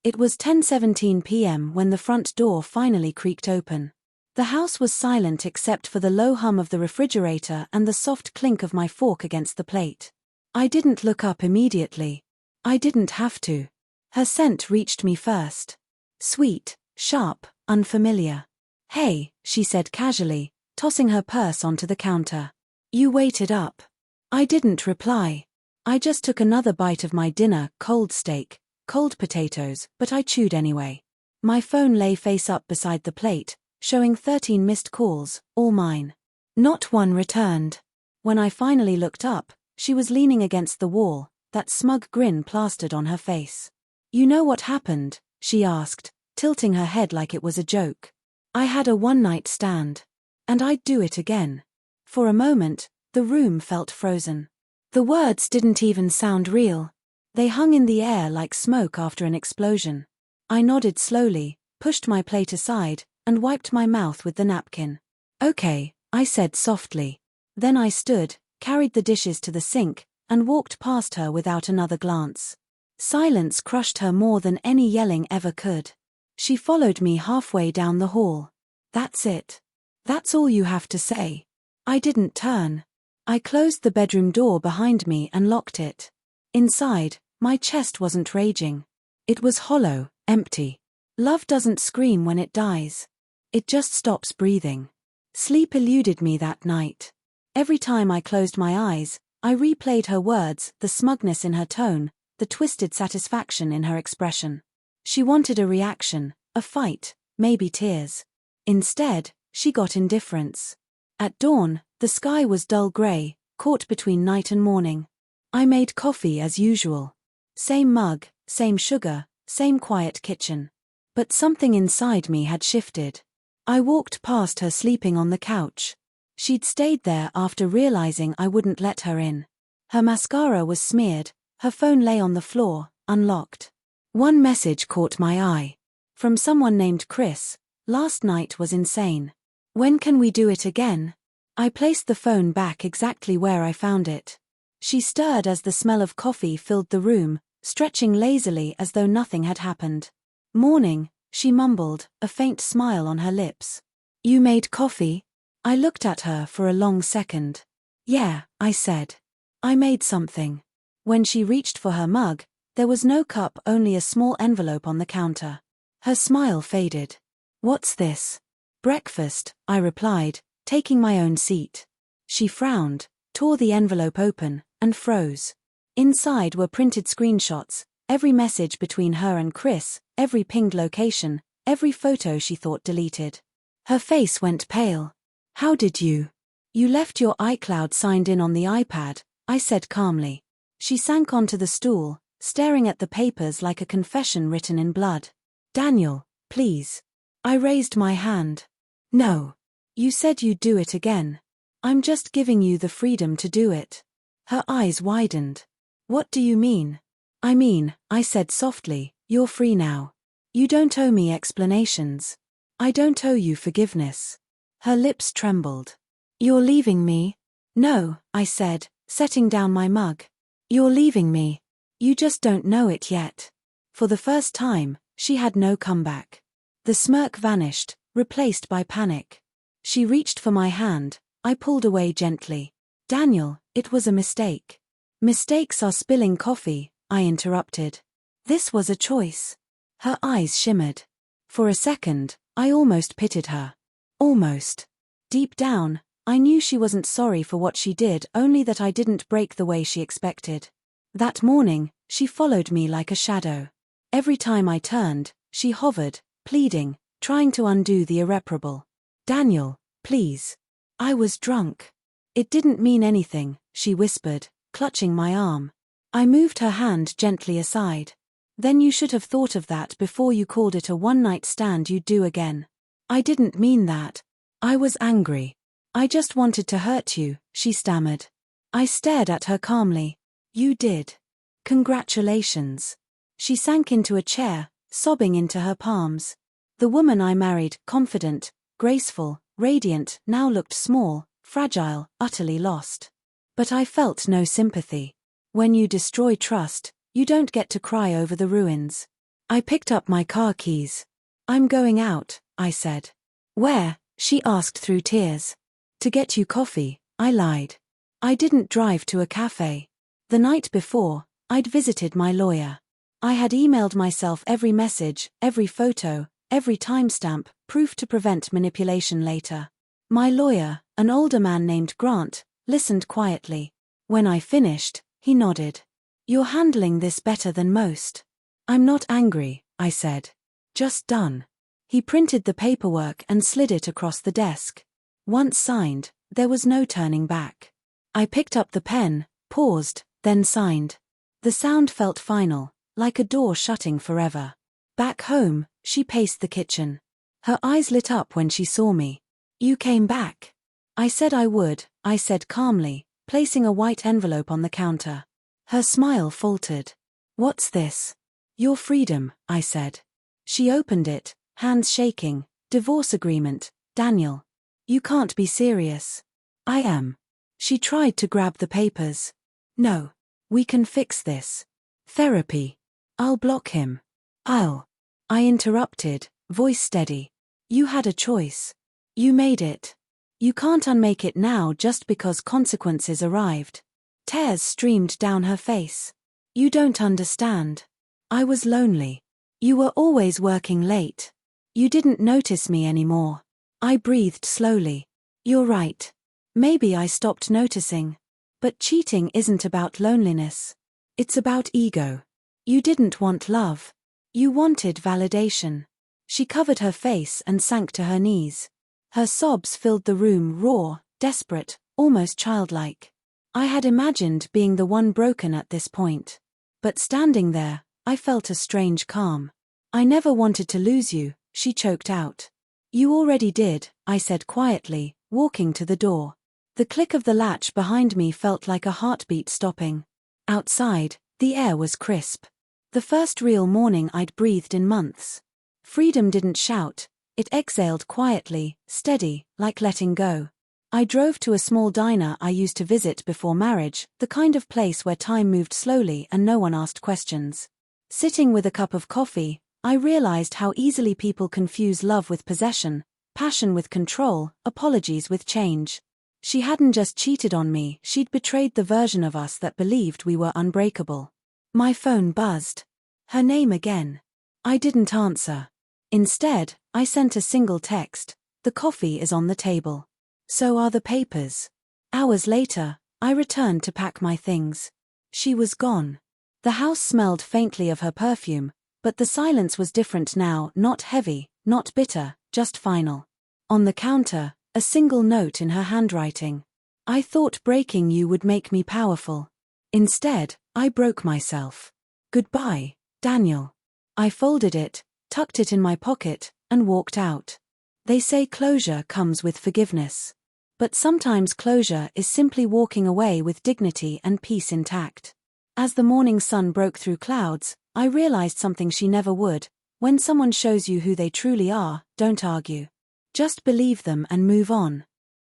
It was 10:17 p.m. when the front door finally creaked open. The house was silent except for the low hum of the refrigerator and the soft clink of my fork against the plate. I didn't look up immediately. I didn't have to. Her scent reached me first. Sweet, sharp, unfamiliar. "Hey," she said casually, tossing her purse onto the counter. "You waited up." I didn't reply. I just took another bite of my dinner, cold steak, cold potatoes, but I chewed anyway. My phone lay face up beside the plate, showing 13 missed calls, all mine. Not one returned. When I finally looked up, she was leaning against the wall, that smug grin plastered on her face. "You know what happened?" she asked, tilting her head like it was a joke. "I had a one-night stand. And I'd do it again." For a moment, the room felt frozen. The words didn't even sound real. They hung in the air like smoke after an explosion. I nodded slowly, pushed my plate aside, and wiped my mouth with the napkin. "Okay," I said softly. Then I stood, carried the dishes to the sink, and walked past her without another glance. Silence crushed her more than any yelling ever could. She followed me halfway down the hall. "That's it. That's all you have to say." I didn't turn. I closed the bedroom door behind me and locked it. Inside, my chest wasn't raging. It was hollow, empty. Love doesn't scream when it dies. It just stops breathing. Sleep eluded me that night. Every time I closed my eyes, I replayed her words, the smugness in her tone, the twisted satisfaction in her expression. She wanted a reaction, a fight, maybe tears. Instead, she got indifference. At dawn, the sky was dull gray, caught between night and morning. I made coffee as usual. Same mug, same sugar, same quiet kitchen. But something inside me had shifted. I walked past her sleeping on the couch. She'd stayed there after realizing I wouldn't let her in. Her mascara was smeared, her phone lay on the floor, unlocked. One message caught my eye. From someone named Chris. "Last night was insane. When can we do it again?" I placed the phone back exactly where I found it. She stirred as the smell of coffee filled the room, stretching lazily as though nothing had happened. "Morning," she mumbled, a faint smile on her lips. "You made coffee?" I looked at her for a long second. "Yeah," I said. "I made something." When she reached for her mug, there was no cup, only a small envelope on the counter. Her smile faded. "What's this?" "Breakfast," I replied, taking my own seat. She frowned, tore the envelope open, and froze. Inside were printed screenshots, every message between her and Chris, every pinged location, every photo she thought deleted. Her face went pale. "How did you?" "You left your iCloud signed in on the iPad," I said calmly. She sank onto the stool, staring at the papers like a confession written in blood. "Daniel, please." I raised my hand. "No. You said you'd do it again. I'm just giving you the freedom to do it." Her eyes widened. "What do you mean?" "I mean," I said softly, "you're free now. You don't owe me explanations. I don't owe you forgiveness." Her lips trembled. "You're leaving me?" "No," I said, setting down my mug. "You're leaving me. You just don't know it yet." For the first time, she had no comeback. The smirk vanished, replaced by panic. She reached for my hand. I pulled away gently. "Daniel, it was a mistake." "Mistakes are spilling coffee," I interrupted. This was a choice. Her eyes shimmered. For a second, I almost pitied her. Almost. Deep down, I knew she wasn't sorry for what she did, only that I didn't break the way she expected. That morning, she followed me like a shadow. Every time I turned, she hovered, pleading, trying to undo the irreparable. "Daniel, please." I was drunk. "It didn't mean anything," she whispered, clutching my arm. I moved her hand gently aside. "Then you should have thought of that before you called it a one-night stand you'd do again." "I didn't mean that." I was angry. "I just wanted to hurt you," she stammered. I stared at her calmly. "You did. Congratulations." She sank into a chair, sobbing into her palms. The woman I married, confident, graceful, radiant, now looked small, fragile, utterly lost. But I felt no sympathy. When you destroy trust, you don't get to cry over the ruins. I picked up my car keys. I'm going out, I said. Where? She asked through tears. To get you coffee, I lied. I didn't drive to a cafe. The night before, I'd visited my lawyer. I had emailed myself every message, every photo, every timestamp, proof to prevent manipulation later. My lawyer, an older man named Grant, listened quietly. When I finished, he nodded. You're handling this better than most. I'm not angry, I said. Just done. He printed the paperwork and slid it across the desk. Once signed, there was no turning back. I picked up the pen, paused, then signed. The sound felt final, like a door shutting forever. Back home, she paced the kitchen. Her eyes lit up when she saw me. You came back. I said I would, I said calmly, placing a white envelope on the counter. Her smile faltered. What's this? Your freedom, I said. She opened it, hands shaking. Divorce agreement, Daniel. You can't be serious. I am. She tried to grab the papers. No. We can fix this. Therapy. I'll block him. I interrupted, voice steady. You had a choice. You made it. You can't unmake it now just because consequences arrived. Tears streamed down her face. You don't understand. I was lonely. You were always working late. You didn't notice me anymore. I breathed slowly. You're right. Maybe I stopped noticing. But cheating isn't about loneliness. It's about ego. You didn't want love. You wanted validation. She covered her face and sank to her knees. Her sobs filled the room, raw, desperate, almost childlike. I had imagined being the one broken at this point. But standing there, I felt a strange calm. I never wanted to lose you, she choked out. You already did, I said quietly, walking to the door. The click of the latch behind me felt like a heartbeat stopping. Outside, the air was crisp. The first real morning I'd breathed in months. Freedom didn't shout, it exhaled quietly, steady, like letting go. I drove to a small diner I used to visit before marriage, the kind of place where time moved slowly and no one asked questions. Sitting with a cup of coffee, I realized how easily people confuse love with possession, passion with control, apologies with change. She hadn't just cheated on me, she'd betrayed the version of us that believed we were unbreakable. My phone buzzed. Her name again. I didn't answer. Instead, I sent a single text. The coffee is on the table. So are the papers. Hours later, I returned to pack my things. She was gone. The house smelled faintly of her perfume, but the silence was different now, not heavy, not bitter, just final. On the counter, a single note in her handwriting. I thought breaking you would make me powerful. Instead, I broke myself. Goodbye, Daniel. I folded it, tucked it in my pocket, and walked out. They say closure comes with forgiveness. But sometimes closure is simply walking away with dignity and peace intact. As the morning sun broke through clouds, I realized something she never would. When someone shows you who they truly are, don't argue. Just believe them and move on.